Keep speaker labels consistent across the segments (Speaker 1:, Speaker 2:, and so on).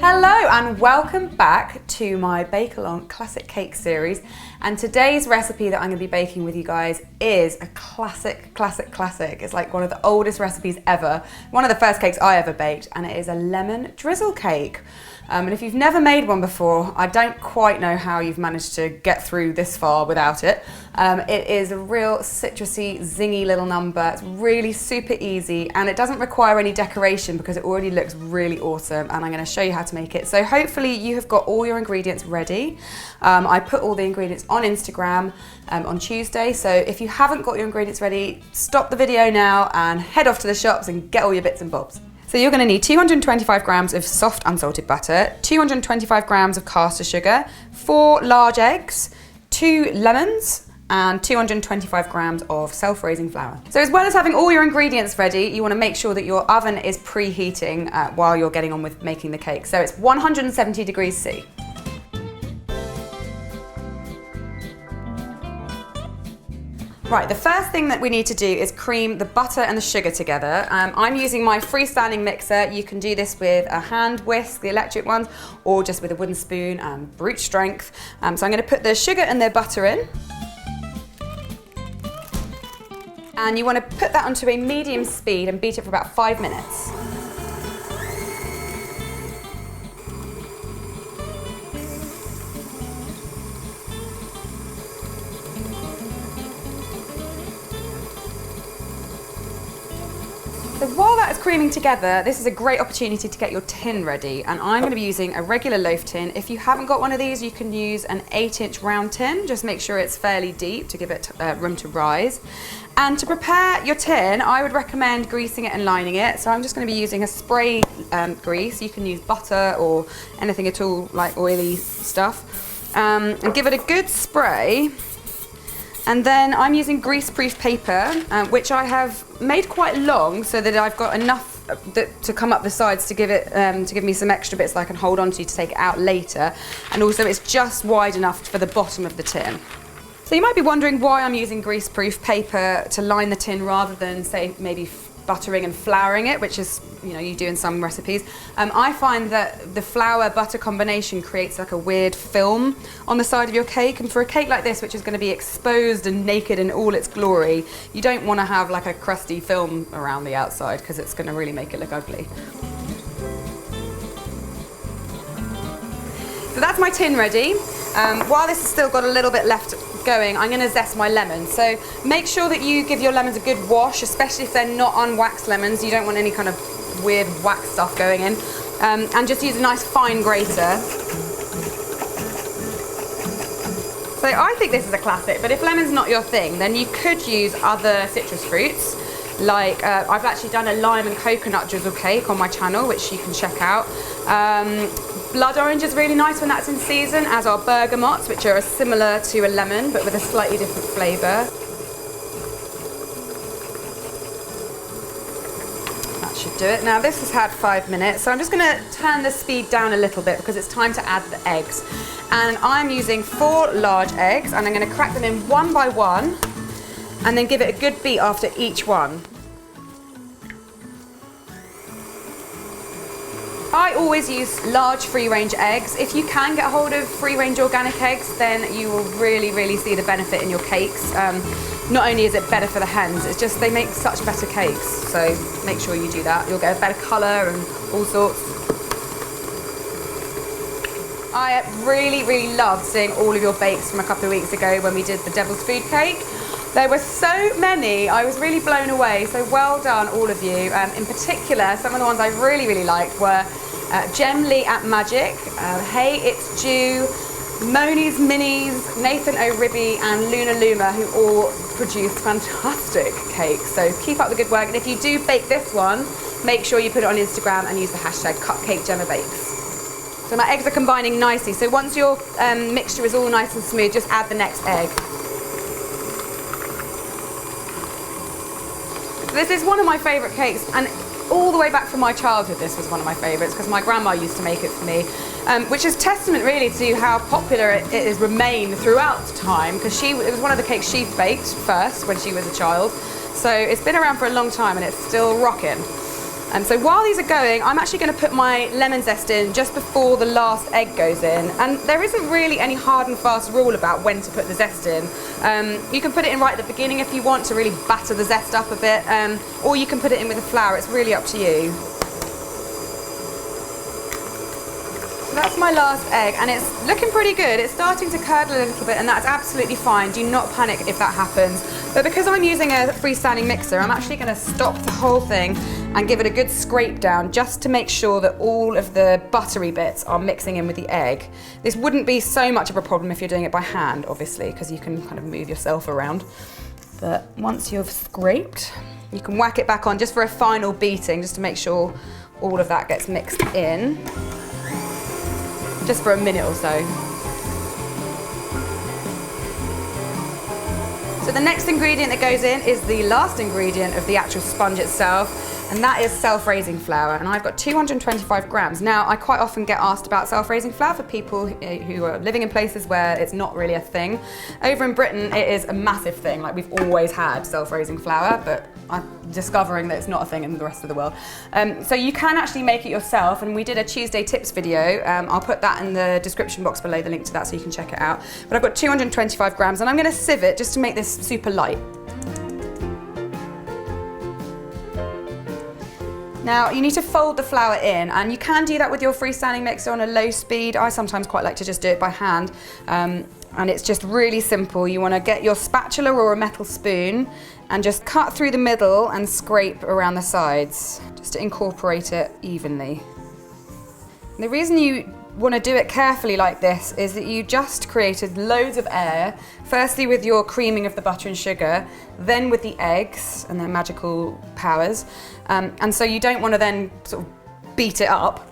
Speaker 1: Hello and welcome back to my Bakealong classic cake series, and today's recipe that I'm going to be baking with you guys is a classic. It's like one of the oldest recipes ever, one of the first cakes I ever baked, and it is a lemon drizzle cake. And if you've never made one before, I don't quite know how you've managed to get through this far without it. It is a real citrusy, zingy little number. It's really super easy and it doesn't require any decoration because it already looks really awesome, and I'm going to show you how to make it. So hopefully you have got all your ingredients ready. I put all the ingredients on Instagram on Tuesday, so if you haven't got your ingredients ready, stop the video now and head off to the shops and get all your bits and bobs. So you're going to need 225 grams of soft unsalted butter, 225 grams of caster sugar, 4 large eggs, 2 lemons, and 225 grams of self-raising flour. So as well as having all your ingredients ready, you want to make sure that your oven is preheating while you're getting on with making the cake. So it's 170 degrees C. Right, the first thing that we need to do is cream the butter and the sugar together. I'm using my freestanding mixer. You can do this with a hand whisk, the electric ones, or just with a wooden spoon, brute strength. So I'm going to put the sugar and the butter in. And you want to put that onto a medium speed and beat it for about 5 minutes. So while that is creaming together, this is a great opportunity to get your tin ready, and I'm going to be using a regular loaf tin. If you haven't got one of these, you can use an 8-inch round tin. Just make sure it's fairly deep to give it room to rise. And to prepare your tin, I would recommend greasing it and lining it. So I'm just going to be using a spray grease. You can use butter or anything at all, like oily stuff, and give it a good spray. And then I'm using grease-proof paper, which I have made quite long so that I've got enough to come up the sides to give it to give me some extra bits that I can hold on to take it out later. And also it's just wide enough for the bottom of the tin. So you might be wondering why I'm using grease-proof paper to line the tin rather than, say, maybe buttering and flouring it, which is, you do in some recipes. I find that the flour-butter combination creates like a weird film on the side of your cake, and for a cake like this, which is going to be exposed and naked in all its glory, you don't want to have like a crusty film around the outside because it's going to really make it look ugly. So that's my tin ready. While this has still got a little bit left going, I'm going to zest my lemons. So make sure that you give your lemons a good wash, especially if they're not unwaxed lemons. You don't want any kind of weird wax stuff going in. And just use a nice fine grater. So I think this is a classic, but if lemon's not your thing, then you could use other citrus fruits. Like I've actually done a lime and coconut drizzle cake on my channel, which you can check out. Blood orange is really nice when that's in season, as are bergamots, which are similar to a lemon but with a slightly different flavour. That should do it. Now this has had 5 minutes, so I'm just going to turn the speed down a little bit because it's time to add the eggs. And I'm using 4 large eggs, and I'm going to crack them in one by one and then give it a good beat after each one. I always use large free-range eggs. If you can get hold of free-range organic eggs, then you will really see the benefit in your cakes. Not only is it better for the hens, it's just they make such better cakes. So make sure you do that. You'll get a better colour and all sorts. I really loved seeing all of your bakes from a couple of weeks ago when we did the Devil's Food cake. There were so many, I was really blown away, so well done all of you. In particular, some of the ones I really liked were Jem Lee at Magic, Hey It's Jew, Moni's Minis, Nathan O'Ribby and Luna Luma, who all produced fantastic cakes. So keep up the good work, and if you do bake this one, make sure you put it on Instagram and use the hashtag Cupcake Jemma Bakes. So my eggs are combining nicely, so once your mixture is all nice and smooth, just add the next egg. This is one of my favourite cakes, and all the way back from my childhood this was one of my favourites because my grandma used to make it for me, which is testament really to how popular it has remained throughout time, because it was one of the cakes she baked first when she was a child, so it's been around for a long time and it's still rocking. So while these are going, I'm actually going to put my lemon zest in just before the last egg goes in. And there isn't really any hard and fast rule about when to put the zest in. You can put it in right at the beginning if you want to really batter the zest up a bit, or you can put it in with the flour. It's really up to you. So that's my last egg, and it's looking pretty good. It's starting to curdle a little bit, and that's absolutely fine. Do not panic if that happens. But because I'm using a freestanding mixer, I'm actually going to stop the whole thing and give it a good scrape down just to make sure that all of the buttery bits are mixing in with the egg. This wouldn't be so much of a problem if you're doing it by hand, obviously, because you can kind of move yourself around. But once you've scraped, you can whack it back on just for a final beating, just to make sure all of that gets mixed in. Just for a minute or so. So the next ingredient that goes in is the last ingredient of the actual sponge itself, and that is self-raising flour, and I've got 225 grams. Now, I quite often get asked about self-raising flour for people who are living in places where it's not really a thing. Over in Britain, it is a massive thing. Like, we've always had self-raising flour, but I'm discovering that it's not a thing in the rest of the world. So you can actually make it yourself, and we did a Tuesday tips video. I'll put that in the description box below, the link to that, so you can check it out. But I've got 225 grams, and I'm gonna sieve it just to make this super light. Now, you need to fold the flour in, and you can do that with your freestanding mixer on a low speed. I sometimes quite like to just do it by hand, and it's just really simple. You want to get your spatula or a metal spoon and just cut through the middle and scrape around the sides, just to incorporate it evenly. And the reason you want to do it carefully like this is that you just created loads of air, firstly with your creaming of the butter and sugar, then with the eggs and their magical powers, and so you don't want to then sort of beat it up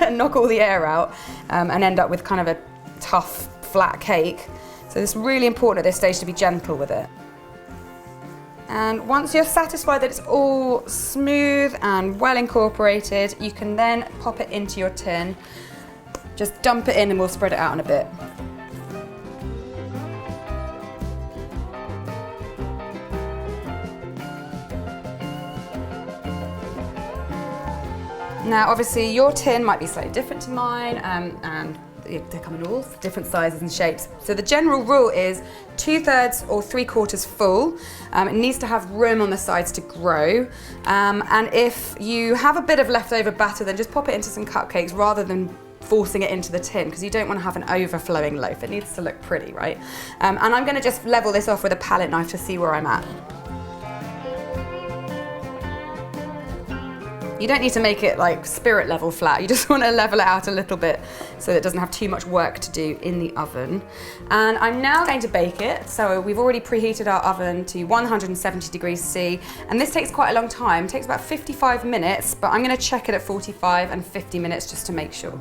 Speaker 1: and knock all the air out and end up with kind of a tough flat cake. So it's really important at this stage to be gentle with it. And once you're satisfied that it's all smooth and well incorporated, you can then pop it into your tin. Just dump it in and we'll spread it out in a bit. Now, obviously, your tin might be slightly different to mine, and they come in all different sizes and shapes. So the general rule is 2/3 or 3/4 full. It needs to have room on the sides to grow. And if you have a bit of leftover batter, then just pop it into some cupcakes rather than forcing it into the tin, because you don't want to have an overflowing loaf. It needs to look pretty, right? And I'm going to just level this off with a palette knife to see where I'm at. You don't need to make it like spirit level flat, you just want to level it out a little bit so that it doesn't have too much work to do in the oven. And I'm now going to bake it. So we've already preheated our oven to 170 degrees C, and this takes quite a long time. It takes about 55 minutes, but I'm going to check it at 45 and 50 minutes just to make sure.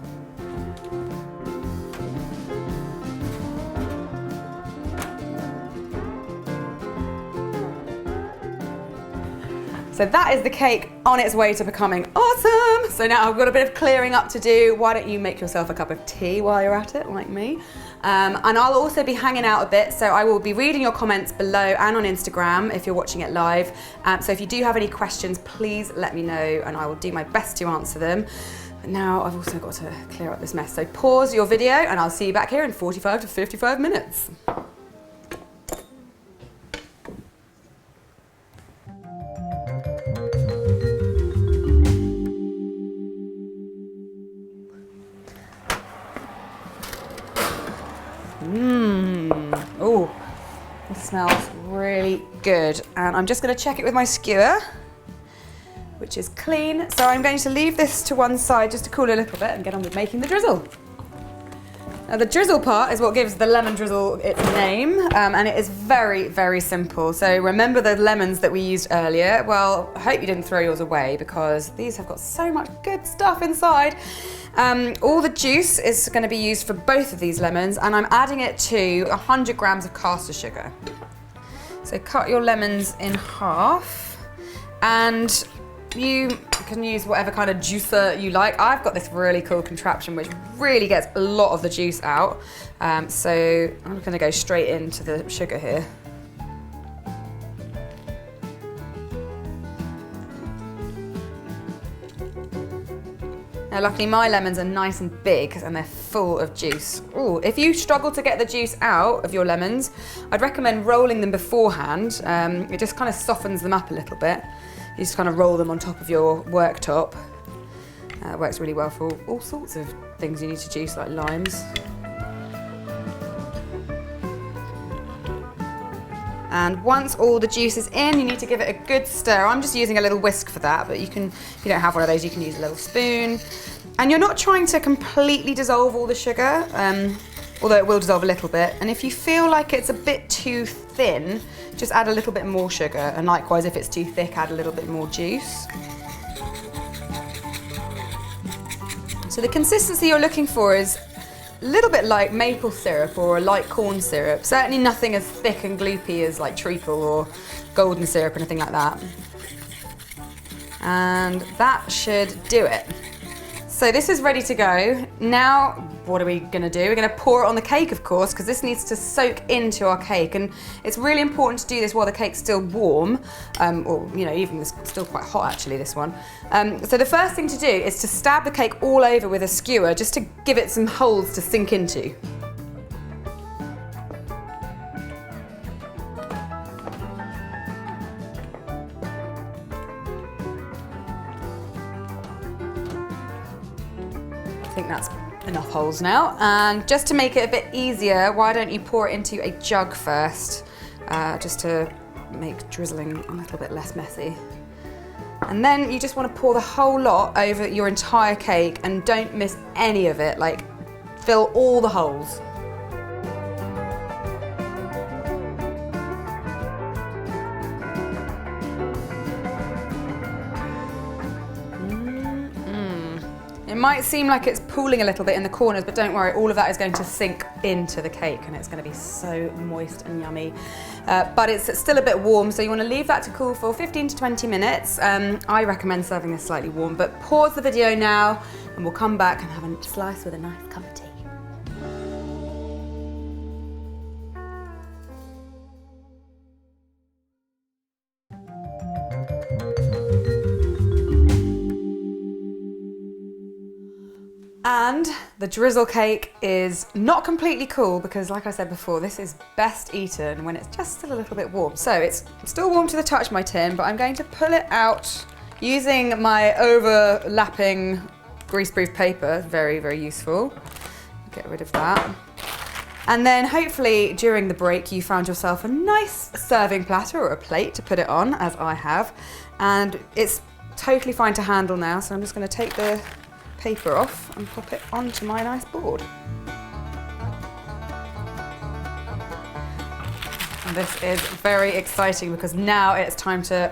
Speaker 1: So that is the cake on its way to becoming awesome. So now I've got a bit of clearing up to do. Why don't you make yourself a cup of tea while you're at it, like me? And I'll also be hanging out a bit, so I will be reading your comments below and on Instagram if you're watching it live. So if you do have any questions, please let me know and I will do my best to answer them. But now I've also got to clear up this mess. So pause your video and I'll see you back here in 45 to 55 minutes. Oh, this smells really good. And I'm just going to check it with my skewer, which is clean. So I'm going to leave this to one side just to cool a little bit and get on with making the drizzle. Now the drizzle part is what gives the lemon drizzle its name, and it is very, very simple. So remember the lemons that we used earlier? Well, I hope you didn't throw yours away because these have got so much good stuff inside. All the juice is going to be used for both of these lemons, and I'm adding it to 100 grams of caster sugar. So cut your lemons in half, and you can use whatever kind of juicer you like. I've got this really cool contraption which really gets a lot of the juice out. So I'm going to go straight into the sugar here. Now luckily my lemons are nice and big and they're full of juice. Ooh, if you struggle to get the juice out of your lemons, I'd recommend rolling them beforehand. It just kind of softens them up a little bit. You just kind of roll them on top of your worktop. It works really well for all sorts of things you need to juice, like limes. And once all the juice is in, you need to give it a good stir. I'm just using a little whisk for that, but you can, if you don't have one of those, you can use a little spoon. And you're not trying to completely dissolve all the sugar, although it will dissolve a little bit. And if you feel like it's a bit too thin, just add a little bit more sugar. And likewise, if it's too thick, add a little bit more juice. So the consistency you're looking for is a little bit like maple syrup or a light corn syrup. Certainly nothing as thick and gloopy as like treacle or golden syrup, anything like that. And that should do it. So this is ready to go. Now, what are we gonna do? We're gonna pour it on the cake, of course, because this needs to soak into our cake. And it's really important to do this while the cake's still warm, or you know, even it's still quite hot actually, this one. So the first thing to do is to stab the cake all over with a skewer, just to give it some holes to sink into. I think that's enough holes now. And just to make it a bit easier, why don't you pour it into a jug first, just to make drizzling a little bit less messy. And then you just want to pour the whole lot over your entire cake and don't miss any of it, like fill all the holes. It might seem like it's pooling a little bit in the corners, but don't worry, all of that is going to sink into the cake and it's going to be so moist and yummy. But it's still a bit warm, so you want to leave that to cool for 15 to 20 minutes. I recommend serving this slightly warm, but pause the video now and we'll come back and have a slice with a nice cup of tea. And the drizzle cake is not completely cool because, like I said before, this is best eaten when it's just still a little bit warm. So it's still warm to the touch, my tin, but I'm going to pull it out using my overlapping greaseproof paper. Very, very useful. Get rid of that. And then hopefully during the break you found yourself a nice serving platter or a plate to put it on, as I have. And it's totally fine to handle now, so I'm just going to take the paper off and pop it onto my nice board. And this is very exciting because now it's time to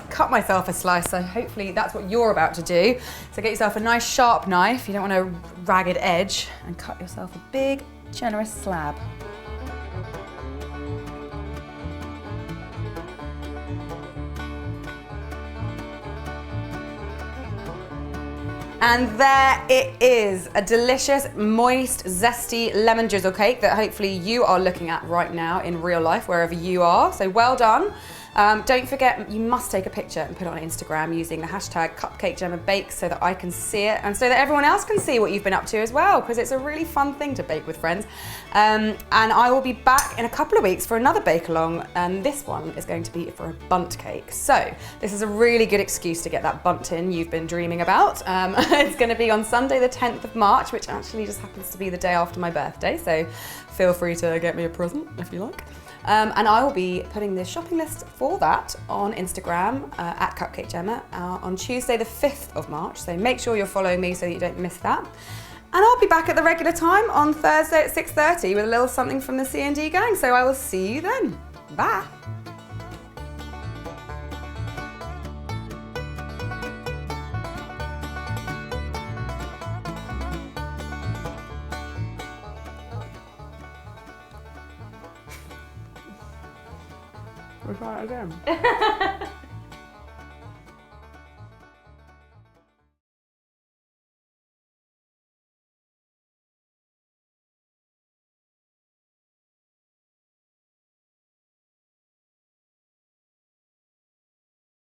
Speaker 1: cut myself a slice, so hopefully that's what you're about to do. So get yourself a nice sharp knife, you don't want a ragged edge, and cut yourself a big, generous slab. And there it is, a delicious, moist, zesty lemon drizzle cake that hopefully you are looking at right now in real life, wherever you are. So well done. Don't forget, you must take a picture and put it on Instagram using the hashtag Cupcake Jemma Bakes so that I can see it and so that everyone else can see what you've been up to as well, because it's a really fun thing to bake with friends. And I will be back in a couple of weeks for another bake-along, and this one is going to be for a bundt cake. So this is a really good excuse to get that bundt tin you've been dreaming about. It's going to be on Sunday the 10th of March, which actually just happens to be the day after my birthday, so feel free to get me a present if you like. And I will be putting the shopping list for that on Instagram at Cupcake Jemma on Tuesday the 5th of March. So make sure you're following me so that you don't miss that. And I'll be back at the regular time on Thursday at 6:30 with a little something from the C&D gang. So I will see you then. Bye. We'll try it again.